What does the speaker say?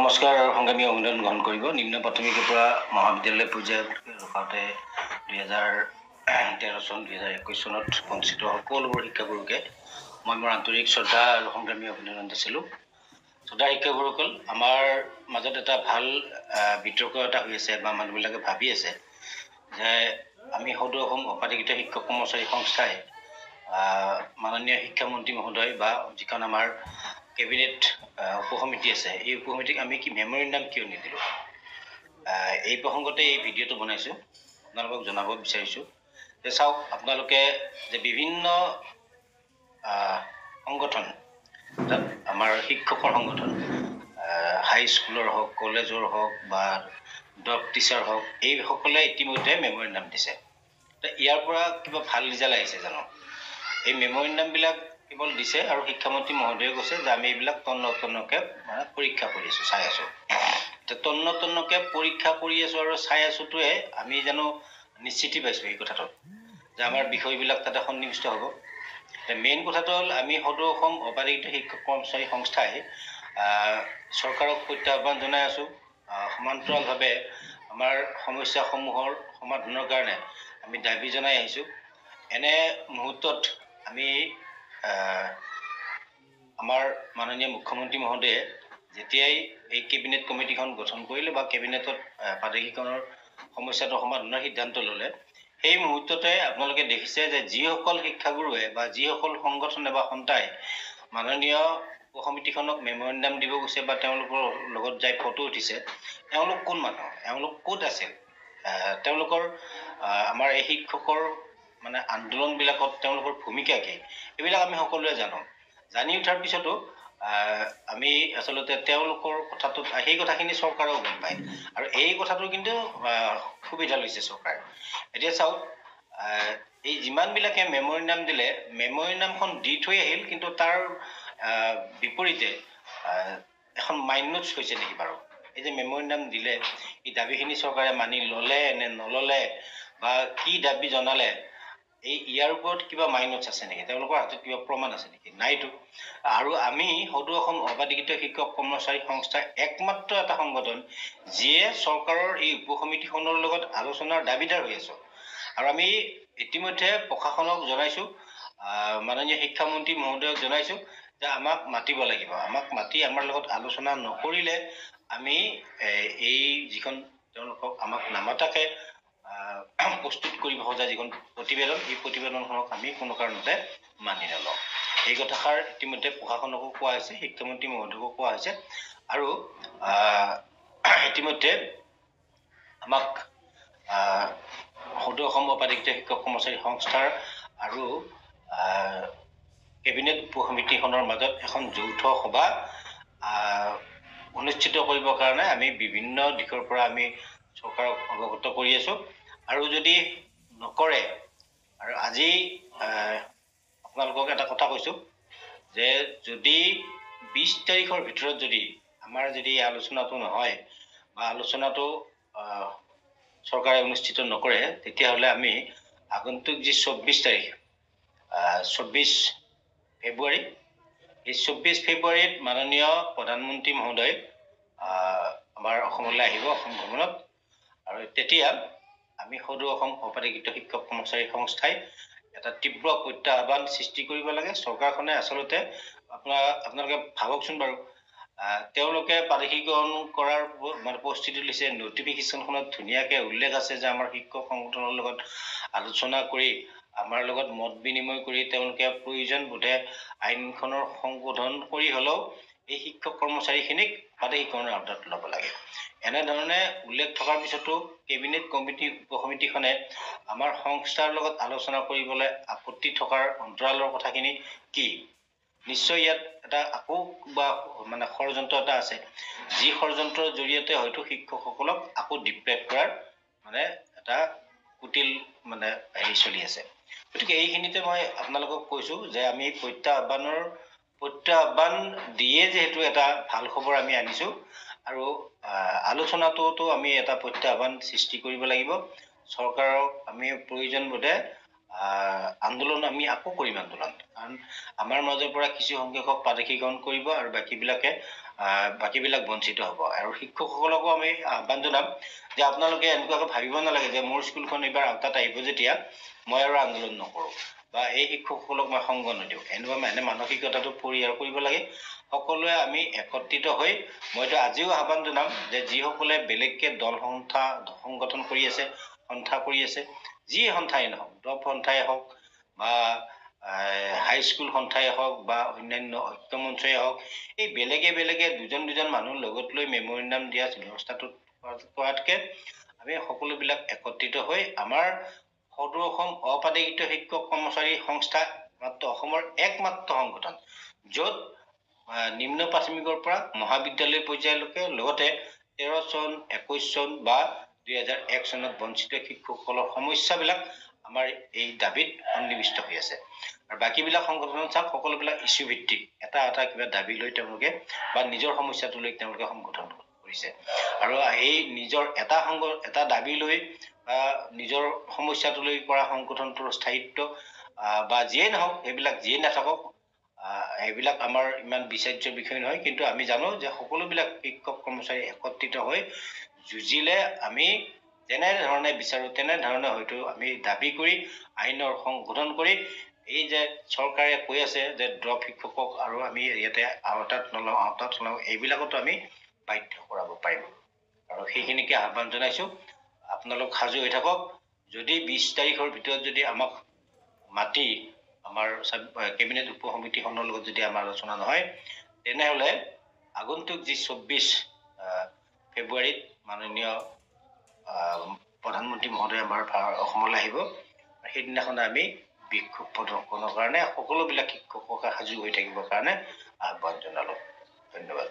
নমস্কাৰ সংগ্ৰামী অভিনন্দন গ্ৰহণ কৰিব। নিম্ন প্ৰাথমিকৰ পৰা মহাবিদ্যালয় পৰ্যায়ত ৰখাওঁতে 2013 চন 2021 চনত বঞ্চিত সকলোবোৰ শিক্ষাগুৰুকে মই মোৰ আন্তৰিক শ্ৰদ্ধা আৰু সংগ্ৰামী অভিনন্দন দিছিলোঁ। শ্ৰদ্ধা শিক্ষাগুৰুসকল, আমাৰ মাজত এটা ভাল বিতৰ্ক এটা হৈ আছে বা মানুহবিলাকে ভাবি আছে যে আমি সদৌ অসম অপাধিকৃত শিক্ষক কৰ্মচাৰী সংস্থাই মাননীয় শিক্ষামন্ত্ৰী মহোদয় বা যিখন আমাৰ কেবিনেট উপসমিতি আছে, এই উপসমিতিক আমি কি মেমৰিণ্ডাম কিয় নিদিলোঁ? এই প্ৰসংগতে এই ভিডিঅ'টো বনাইছোঁ, আপোনালোকক জনাব বিচাৰিছোঁ যে চাওক, আপোনালোকে যে বিভিন্ন সংগঠন, তাত আমাৰ শিক্ষকৰ সংগঠন, হাইস্কুলৰ হওক, কলেজৰ হওক বা ডগ টিচাৰ হওক, এইসকলে ইতিমধ্যে মেমৰিণ্ডাম দিছে। ইয়াৰ পৰা কিবা ভাল ৰিজাল্ট আহিছে জানো? এই মেমৰিণ্ডামবিলাক কেৱল দিছে আৰু শিক্ষামন্ত্ৰী মহোদয়ে কৈছে যে আমি এইবিলাক তন্নতন্নকৈ পৰীক্ষা কৰি আছোঁ, চাই আছোঁ। তন্নতন্নকৈ পৰীক্ষা কৰি আছোঁ আৰু চাই আছোঁটোৱে আমি জানো নিশ্চিতি পাইছোঁ এই কথাটোত যে আমাৰ বিষয়বিলাক তাতে সন্নিৱিষ্ট হ'ব? মেইন কথাটো হ'ল, আমি সদৌ অসম অপাধিকৃত শিক্ষক কৰ্মচাৰী সংস্থাই চৰকাৰক প্ৰত্যাহ্বান জনাই আছোঁ। সমান্তৰালভাৱে আমাৰ সমস্যাসমূহৰ সমাধানৰ কাৰণে আমি দাবী জনাই আহিছোঁ। এনে মুহূৰ্তত আমি আমাৰ মাননীয় মুখ্যমন্ত্ৰী মহোদয়ে যেতিয়াই এই কেবিনেট কমিটিখন গঠন কৰিলে বা কেবিনেটত প্ৰাদেশিকৰণৰ সমস্যাটো সমাধানৰ সিদ্ধান্ত ল'লে, সেই মুহূৰ্ততে আপোনালোকে দেখিছে যে যিসকল শিক্ষাগুৰুৱে বা যিসকল সংগঠনে বা সন্থাই মাননীয় উপসমিতিখনক মেমৰিণ্ডাম দিব গৈছে বা তেওঁলোকৰ লগত যাই ফটো উঠিছে, তেওঁলোক কোন মানুহ, তেওঁলোক ক'ত আছিল, তেওঁলোকৰ আমাৰ এই শিক্ষকৰ আন্দোলনবিলাকত তেওঁলোকৰ ভূমিকা কি, এইবিলাক আমি সকলোৱে জানো। জানি উঠাৰ পিছতো আমি আচলতে তেওঁলোকৰ কথাটোত সেই কথাখিনি চৰকাৰেও গম পায় আৰু এই কথাটো কিন্তু সুবিধা লৈছে চৰকাৰে। এতিয়া চাওক, এই যিমানবিলাকে মেমৰিণ্ডাম দিলে, মেমৰিণ্ডামখন দি থৈ আহিল, কিন্তু তাৰ বিপৰীতে এখন মাইণ্ড নোটছ হৈছে নেকি বাৰু? এই যে মেমৰিণ্ডাম দিলে, এই দাবীখিনি চৰকাৰে মানি ল'লে নে নল'লে বা কি দাবী জনালে, ইয়াৰ ওপৰত কিবা মাইণ্ড নোটছ আছে নেকি? তেওঁলোকৰ হাতত কিবা প্ৰমাণ আছে নেকি? নাইতো। আৰু আমি সদৌ অসম অপাধিকৃত শিক্ষক কৰ্মচাৰী সংস্থা একমাত্ৰ এটা সংগঠন যিয়ে চৰকাৰৰ এই উপসমিতিখনৰ লগত আলোচনাৰ দাবীদাৰ হৈ আছোঁ। আৰু আমি ইতিমধ্যে প্ৰশাসনক জনাইছোঁ, মাননীয় শিক্ষামন্ত্ৰী মহোদয়ক জনাইছোঁ যে আমাক মাতিব লাগিব। আমাক মাতি আমাৰ লগত আলোচনা নকৰিলে আমি এই যিখন তেওঁলোকক আমাক নামাতাকে প্ৰস্তুত কৰিব খোজা যিখন প্ৰতিবেদন, এই প্ৰতিবেদনখনক আমি কোনো কাৰণতে মানি নলওঁ। এই কথাষাৰ ইতিমধ্যে প্ৰশাসনকো কোৱা হৈছে, শিক্ষামন্ত্ৰী মহোদয়কো কোৱা হৈছে আৰু ইতিমধ্যে আমাক সদৌ অসম অপাধিকৃত শিক্ষক কৰ্মচাৰী সংস্থাৰ আৰু কেবিনেট উপসমিতিখনৰ মাজত এখন যৌথ সভা অনুষ্ঠিত কৰিবৰ কাৰণে আমি বিভিন্ন দিশৰ পৰা আমি চৰকাৰক অৱগত কৰি আছোঁ। আৰু যদি নকৰে, আৰু আজি আপোনালোকক এটা কথা কৈছোঁ যে যদি 20 তাৰিখৰ ভিতৰত যদি আমাৰ যদি আলোচনাটো নহয় বা আলোচনাটো চৰকাৰে অনুষ্ঠিত নকৰে, তেতিয়াহ'লে আমি আগন্তুক যি 24 তাৰিখ, 24 ফেব্ৰুৱাৰী, এই 24 ফেব্ৰুৱাৰীত মাননীয় প্ৰধানমন্ত্ৰী মহোদয় আমাৰ অসমলৈ আহিব, অসম ভ্ৰমণত। আৰু তেতিয়া আমি সদৌ অসম অপাধিকৃত শিক্ষক কৰ্মচাৰী সংস্থাই এটা তীব্ৰ প্ৰত্যাহ্বান সৃষ্টি কৰিব লাগে। চৰকাৰখনে আচলতে আপোনালোকে ভাবকচোন বাৰু, তেওঁলোকে প্ৰাদেশিকৰণ কৰাৰ প্ৰস্তুতি লৈছে, নটিফিকেশ্যনখনত ধুনীয়াকৈ উল্লেখ আছে যে আমাৰ শিক্ষক সংগঠনৰ লগত আলোচনা কৰি, আমাৰ লগত মত বিনিময় কৰি তেওঁলোকে প্ৰয়োজন বোধে আইনখনৰ সংশোধন কৰি হ'লেও এই শিক্ষক কৰ্মচাৰীখিনিক প্ৰাদেশিকৰণৰ আওতাত ল'ব লাগে। এনেধৰণে উল্লেখ থকাৰ পিছতো কেবিনেট কমিটি উপসমিতিখনে আমাৰ সংস্থাৰ লগত আলোচনা কৰিবলৈ আপত্তি থকাৰ অন্তৰালৰ কথাখিনি কি? নিশ্চয় ইয়াত এটা আকৌ বা ষড়যন্ত্ৰ এটা আছে, যি ষড়যন্ত্ৰৰ জৰিয়তে হয়তো শিক্ষকসকলক আকৌ ডিপ্ৰেভ কৰাৰ এটা কুটিল হেৰি চলি আছে। গতিকে এইখিনিতে মই আপোনালোকক কৈছোঁ যে আমি প্ৰত্যাহ্বান দিয়ে যিহেতু এটা ভাল খবৰ আমি আনিছোঁ, আৰু আলোচনাটোতো আমি এটা প্ৰত্যাহ্বান সৃষ্টি কৰিব লাগিব। চৰকাৰক আমি প্ৰয়োজন বোধে আন্দোলন আমি আকৌ কৰিম আন্দোলন, কাৰণ আমাৰ মাজৰ পৰা কিছু সংখ্যকক প্ৰাদেশিকৰণ কৰিব আৰু বাকীবিলাকে বাকীবিলাক বঞ্চিত হ'ব। আৰু শিক্ষকসকলকো আমি আহ্বান জনাম যে আপোনালোকে এনেকুৱাকৈ ভাবিব নালাগে যে মোৰ স্কুলখন এইবাৰ আওতাত আহিব যেতিয়া মই আৰু আন্দোলন নকৰোঁ বা এই শিক্ষকসকলক মই সংগ নিদিওঁ, এনে মানসিকতাটো পৰিহাৰ কৰিব লাগে। সকলোৱে আমি একত্ৰিত হৈ মইতো আজিও আহ্বান জনাম যে যিসকলে বেলেগকে দল সংগঠন কৰি আছে, সন্থা কৰি আছে, যি সন্থাই নহওক, ড্ৰপ সন্থাই হওক বা হাইস্কুল সন্থাই হওক বা অন্যান্য ঐক্যমঞ্চই হওক, এই বেলেগে দুজন মানুহ লগত লৈ মেমৰিণ্ডাম দিয়া ব্যৱস্থাটো কৰাতকৈ আমি সকলোবিলাক একত্ৰিত হৈ আমাৰ সদৌ অসম অপাদেশিত শিক্ষক কৰ্মচাৰী সংস্থা মাত্ৰ অসমৰ একমাত্ৰ সংগঠন য'ত নিম্ন প্ৰাথমিকৰ পৰা মহাবিদ্যালয় পৰ্যায়লৈকে লগতে 13 চন 21 চন বা 2001 চনত বঞ্চিত শিক্ষকসকলৰ সমস্যাবিলাক আমাৰ এই দাবীত সন্নিৱিষ্ট হৈ আছে। আৰু বাকীবিলাক সংগঠন চাওক সকলোবিলাক ইস্যু ভিত্তিক এটা কিবা দাবী লৈ তেওঁলোকে বা নিজৰ সমস্যাটো লৈ তেওঁলোকে সংগঠন কৰিছে। আৰু এই নিজৰ এটা দাবী লৈ বা নিজৰ সমস্যাটো লৈ কৰা সংগঠনটোৰ স্থায়িত্ব বা যিয়ে নহওক, সেইবিলাক যিয়ে নাথাকক, এইবিলাক আমাৰ ইমান বিচাৰ্য বিষয় নহয়। কিন্তু আমি জানো যে সকলোবিলাক শিক্ষক কৰ্মচাৰী একত্ৰিত হৈ যুঁজিলে আমি যেনেধৰণে বিচাৰোঁ তেনেধৰণে হয়তো আমি দাবী কৰি আইনৰ সংশোধন কৰি এই যে চৰকাৰে কৈ আছে যে ড্ৰপ শিক্ষকক আৰু আমি ইয়াতে আওতাত নলওঁ, এইবিলাকতো আমি বাধ্য কৰাব পাৰিম। আৰু সেইখিনিকে আহ্বান জনাইছোঁ, আপোনালোক সাজু হৈ থাকক। যদি 20 তাৰিখৰ ভিতৰত যদি আমাক মাতি আমাৰ কেবিনেট উপ সমিতিখনৰ লগত যদি আমাৰ আলোচনা নহয়, তেনেহ'লে আগন্তুক যি 24 ফেব্ৰুৱাৰীত মাননীয় প্ৰধানমন্ত্ৰী মহোদয় আমাৰ অসমলৈ আহিব, সেইদিনাখন আমি বিক্ষোভ প্ৰদৰ্শনৰ কাৰণে সকলোবিলাক শিক্ষককে সাজু হৈ থাকিবৰ কাৰণে আহ্বান জনালোঁ। ধন্যবাদ।